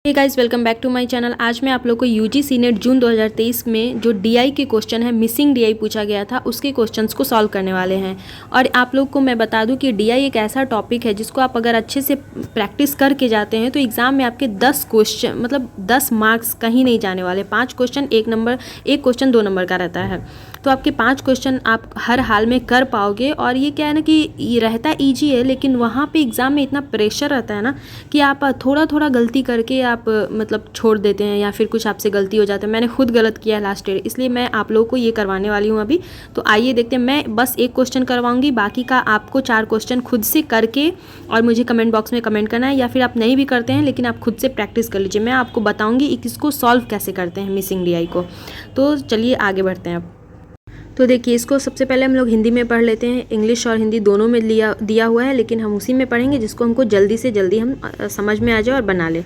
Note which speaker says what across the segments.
Speaker 1: Hey guys, welcome back to my channel. आज मैं आप लोग को यूजीसी नेट जून 2023 में जो डीआई के क्वेश्चन है, मिसिंग डीआई पूछा गया था, उसके क्वेश्चंस को सॉल्व करने वाले हैं। और आप लोग को मैं बता दूं कि डीआई एक ऐसा टॉपिक है जिसको आप अगर अच्छे से प्रैक्टिस करके जाते हैं तो एग्ज़ाम में आपके 10 क्वेश्चन मतलब 10 मार्क्स कहीं नहीं जाने वाले। 5 क्वेश्चन एक क्वेश्चन 2 नंबर का रहता है, तो आपके 5 क्वेश्चन आप हर हाल में कर पाओगे। और ये क्या है ना कि ये रहता ईजी है, लेकिन वहाँ पे एग्ज़ाम में इतना प्रेशर रहता है ना कि आप थोड़ा थोड़ा गलती करके आप मतलब छोड़ देते हैं या फिर कुछ आपसे गलती हो जाता है। मैंने खुद गलत किया है लास्ट ईयर, इसलिए मैं आप लोगों को ये करवाने वाली हूँ अभी। तो आइए देखते हैं। मैं बस एक क्वेश्चन करवाऊँगी, बाकी का आपको 4 क्वेश्चन खुद से करके और मुझे कमेंट बॉक्स में कमेंट करना है, या फिर आप नहीं भी करते हैं लेकिन आप खुद से प्रैक्टिस कर लीजिए। मैं आपको बताऊँगी इसको सॉल्व कैसे करते हैं मिसिंग डीआई को। तो चलिए आगे बढ़ते हैं अब। तो देखिए, इसको सबसे पहले हम लोग हिंदी में पढ़ लेते हैं। इंग्लिश और हिंदी दोनों में दिया हुआ है, लेकिन हम उसी में पढ़ेंगे जिसको हमको जल्दी से जल्दी हम समझ में आ जाए और बना लें।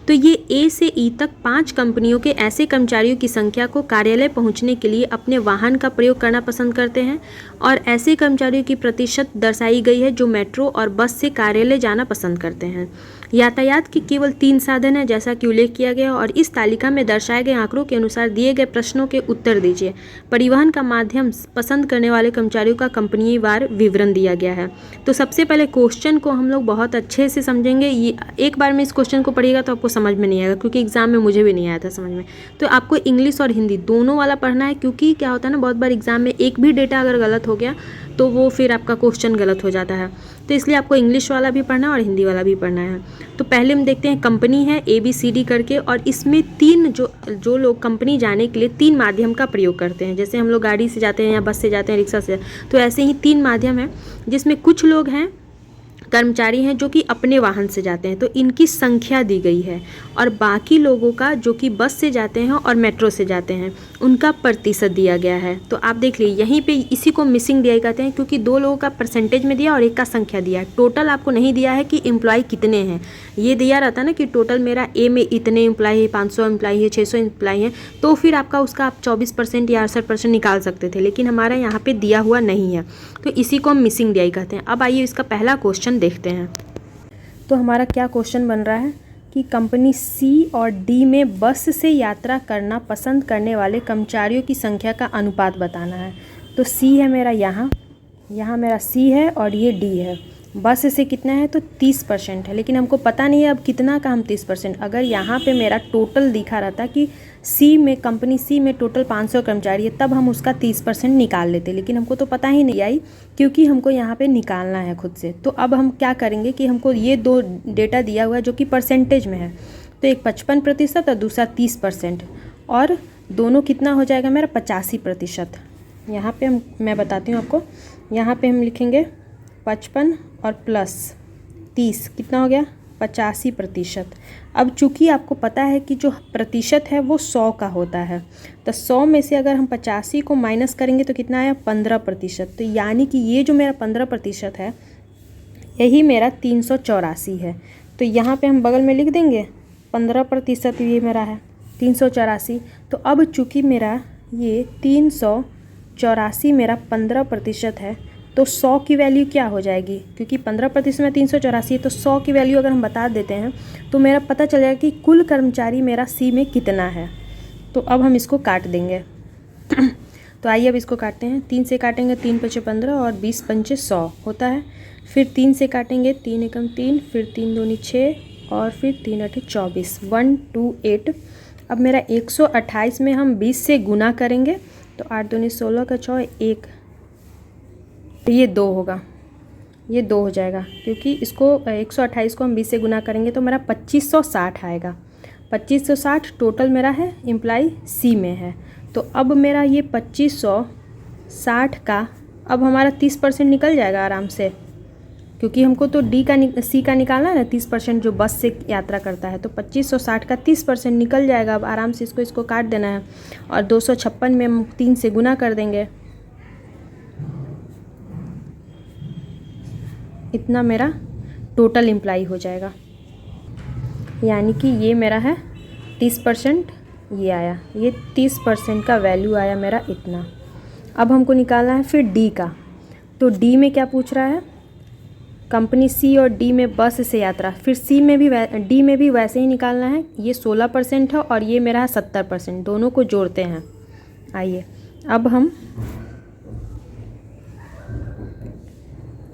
Speaker 1: तो ये ए से ई तक 5 कंपनियों के ऐसे कर्मचारियों की संख्या को कार्यालय पहुंचने के लिए अपने वाहन का प्रयोग करना पसंद करते हैं, और ऐसे कर्मचारियों की प्रतिशत दर्शाई गई है जो मेट्रो और बस से कार्यालय जाना पसंद करते हैं। यातायात के केवल 3 साधन हैं जैसा कि उल्लेख किया गया, और इस तालिका में दर्शाए गए आंकड़ों के अनुसार दिए गए प्रश्नों के उत्तर दीजिए। परिवहन का माध्यम पसंद करने वाले कर्मचारियों का कंपनीवार विवरण दिया गया है। तो सबसे पहले क्वेश्चन को हम लोग बहुत अच्छे से समझेंगे। ये एक बार में इस क्वेश्चन को पढ़िएगा तो आपको समझ में नहीं आएगा, क्योंकि एग्जाम में मुझे भी नहीं आया था समझ में। तो आपको इंग्लिश और हिंदी दोनों वाला पढ़ना है, क्योंकि क्या होता है ना, बहुत बार एग्जाम में एक भी डेटा अगर गलत हो गया तो वो फिर आपका क्वेश्चन गलत हो जाता है। तो इसलिए आपको इंग्लिश वाला भी पढ़ना है और हिंदी वाला भी पढ़ना है। तो पहले हम देखते हैं, कंपनी है ABCD करके, और इसमें 3 जो लोग कंपनी जाने के लिए 3 माध्यम का प्रयोग करते हैं। जैसे हम लोग गाड़ी से जाते हैं या बस से जाते हैं, रिक्शा से, तो ऐसे ही 3 माध्यम है, जिसमें कुछ लोग हैं कर्मचारी हैं जो कि अपने वाहन से जाते हैं, तो इनकी संख्या दी गई है। और बाकी लोगों का जो कि बस से जाते हैं और मेट्रो से जाते हैं, उनका प्रतिशत दिया गया है। तो आप देख लीजिए, यहीं पे इसी को मिसिंग डीआई कहते हैं, क्योंकि 2 लोगों का परसेंटेज में दिया और एक का संख्या दिया है। टोटल आपको नहीं दिया है कि एम्प्लॉय कितने हैं। ये दिया रहता है ना कि टोटल मेरा ए में इतने एम्प्लॉय है, 500 एम्प्लॉय है, 600 एम्प्लॉय हैं, तो फिर आपका उसका आप 24% या 68% निकाल सकते थे, लेकिन हमारा यहाँ पे दिया हुआ नहीं है, तो इसी को हम मिसिंग डीआई कहते हैं। अब आइए इसका पहला क्वेश्चन देखते हैं। तो हमारा क्या क्वेश्चन बन रहा है कि कंपनी C और D में बस से यात्रा करना पसंद करने वाले कर्मचारियों की संख्या का अनुपात बताना है। तो C है मेरा यहाँ मेरा C है और ये D है। बस से कितना है तो 30% है, लेकिन हमको पता नहीं है अब कितना का हम 30%। अगर यहाँ पे मेरा टोटल दिखा रहता कि कंपनी C में टोटल 500 कर्मचारी है, तब हम उसका 30% निकाल लेते, लेकिन हमको तो पता ही नहीं आई, क्योंकि हमको यहाँ पे निकालना है खुद से। तो अब हम क्या करेंगे कि हमको ये 2 डेटा दिया हुआ है जो कि परसेंटेज में है, तो एक 55% और दूसरा 30%, और दोनों कितना हो जाएगा मेरा 85%। यहाँ पे मैं बताती हूँ आपको। यहाँ पे हम लिखेंगे 55 और प्लस 30 कितना हो गया 85%। अब चूँकि आपको पता है कि जो प्रतिशत है वो 100 का होता है, तो 100 में से अगर हम 85 को माइनस करेंगे तो कितना आया 15%। तो यानी कि ये जो मेरा 15% है, यही मेरा 384 है। तो यहाँ पे हम बगल में लिख देंगे 15%, ये मेरा है 384। तो अब चूँकि मेरा ये 384 मेरा 15% है, तो 100 की वैल्यू क्या हो जाएगी, क्योंकि 15% में 384 है, तो 100 की वैल्यू अगर हम बता देते हैं तो मेरा पता चल जाएगा कि कुल कर्मचारी मेरा C में कितना है। तो अब हम इसको काट देंगे। तो आइए अब इसको काटते हैं। 3 से काटेंगे, 3 पचे 15 और 20 पंचे 100 होता है। फिर 3 से काटेंगे, 3 एकम 3, फिर 3 दूनी 6 और फिर 3 अठे 24, 128। अब मेरा 128 में हम 20 से गुना करेंगे, तो 8 दूनी 16 का 6 1, तो ये 2 होगा, ये 2 हो जाएगा, क्योंकि इसको 128 को हम 20 से गुना करेंगे तो मेरा 2560 आएगा। 2560 टोटल मेरा है, एम्प्लॉय C में है। तो अब मेरा ये 2560 का अब हमारा 30% निकल जाएगा आराम से, क्योंकि हमको तो C का निकालना है ना 30%, जो बस से यात्रा करता है। तो 2560 का 30% निकल जाएगा। अब आराम से इसको काट देना है, और 256 में हम 3 से गुना कर देंगे, इतना मेरा टोटल एम्प्लॉय हो जाएगा। यानी कि ये मेरा है 30%, ये आया, ये 30% का वैल्यू आया मेरा इतना। अब हमको निकालना है फिर D का। तो D में क्या पूछ रहा है, कंपनी सी और डी में बस से यात्रा, फिर डी में भी वैसे ही निकालना है। ये 16% है और ये मेरा है 70%, दोनों को जोड़ते हैं। आइए अब हम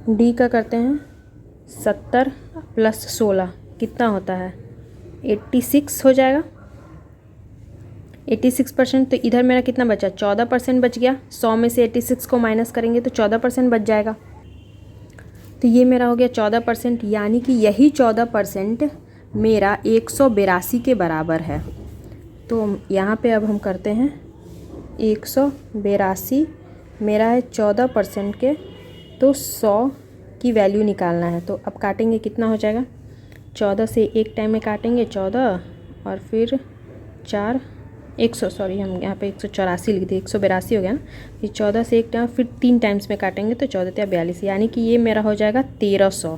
Speaker 1: डी का करते हैं। 70 + 16 कितना होता है? 86 हो जाएगा। 86%, तो इधर मेरा कितना बचा? 14% बच गया। 100 में से 86 को माइनस करेंगे तो 14% बच जाएगा। तो ये मेरा हो गया 14%, यानी कि यही 14% मेरा 182 के बराबर है। तो यहाँ पे अब हम करते हैं 182 मेरा है 14% के, तो 100 की वैल्यू निकालना है। तो अब काटेंगे, कितना हो जाएगा? 14 से एक टाइम में काटेंगे 14 और फिर 4 100 सॉरी हम यहाँ पे 184 लिख दिए, 182 हो गया ना। फिर 14 से एक टाइम, फिर 3 टाइम्स में काटेंगे तो 14 या 42, यानी कि ये मेरा हो जाएगा 1300।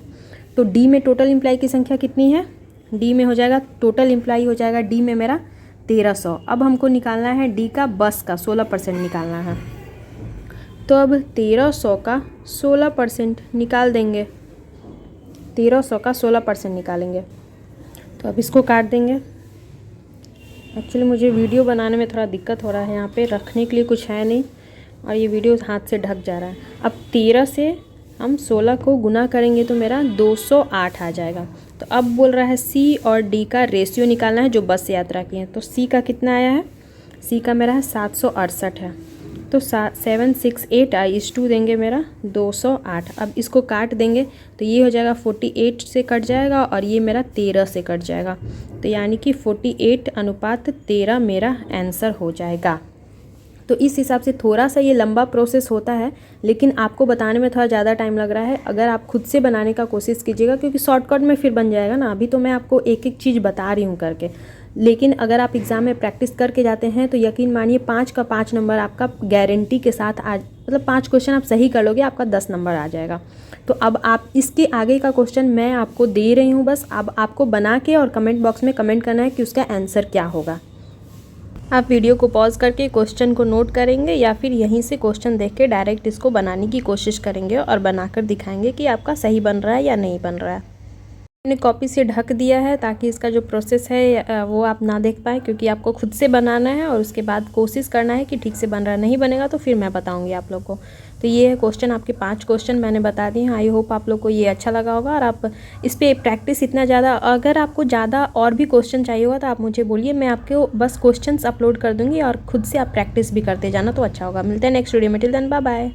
Speaker 1: तो डी में टोटल इम्प्लाई की संख्या कितनी है? डी में हो जाएगा टोटल इम्प्लाई हो जाएगा डी में मेरा 1300। अब हमको निकालना है डी का बस का 16% निकालना है। तो अब 1300 का 16% निकाल देंगे। 1300 का 16% निकालेंगे। तो अब इसको काट देंगे। एक्चुअली मुझे वीडियो बनाने में थोड़ा दिक्कत हो रहा है, यहाँ पे रखने के लिए कुछ है नहीं और ये वीडियो हाथ से ढक जा रहा है। अब 13 से हम 16 को गुना करेंगे तो मेरा 208 आ जाएगा। तो अब बोल रहा है सी और डी का रेशियो निकालना है जो बस यात्रा की है। तो सी का कितना आया है? सी का मेरा है 768 है। तो 768 2 देंगे मेरा 208। अब इसको काट देंगे तो ये हो जाएगा 48 से कट जाएगा और ये मेरा 13 से कट जाएगा। तो यानी कि 48:13 मेरा आंसर हो जाएगा। तो इस हिसाब से थोड़ा सा ये लंबा प्रोसेस होता है, लेकिन आपको बताने में थोड़ा ज़्यादा टाइम लग रहा है। अगर आप खुद से बनाने का कोशिश कीजिएगा, क्योंकि शॉर्टकट में फिर बन जाएगा ना। अभी तो मैं आपको एक एक चीज़ बता रही हूँ करके, लेकिन अगर आप एग्ज़ाम में प्रैक्टिस करके जाते हैं तो यकीन मानिए 5 का 5 नंबर आपका गारंटी के साथ आज, मतलब 5 क्वेश्चन आप सही कर लोगे, आपका 10 नंबर आ जाएगा। तो अब आप इसके आगे का क्वेश्चन मैं आपको दे रही हूँ, बस अब आपको बना के और कमेंट बॉक्स में कमेंट करना है कि उसका आंसर क्या होगा। आप वीडियो को पॉज करके क्वेश्चन को नोट करेंगे या फिर यहीं से क्वेश्चन देख के डायरेक्ट इसको बनाने की कोशिश करेंगे और बनाकर दिखाएंगे कि आपका सही बन रहा है या नहीं बन रहा है। मैंने कॉपी से ढक दिया है ताकि इसका जो प्रोसेस है वो आप ना देख पाए, क्योंकि आपको खुद से बनाना है और उसके बाद कोशिश करना है कि ठीक से बन रहा है। नहीं बनेगा तो फिर मैं बताऊंगी आप लोग को। तो ये है क्वेश्चन, आपके 5 क्वेश्चन मैंने बता दिए हैं। आई होप आप लोग को ये अच्छा लगा होगा और आप इस पर प्रैक्टिस इतना ज़्यादा, अगर आपको ज़्यादा और भी क्वेश्चन चाहिए होगा तो आप मुझे बोलिए, मैं आपको बस क्वेश्चन अपलोड कर दूँगी और खुद से आप प्रैक्टिस भी करते जाना तो अच्छा होगा। मिलते हैं नेक्स्ट वीडियो में, टिल देन बाय बाय।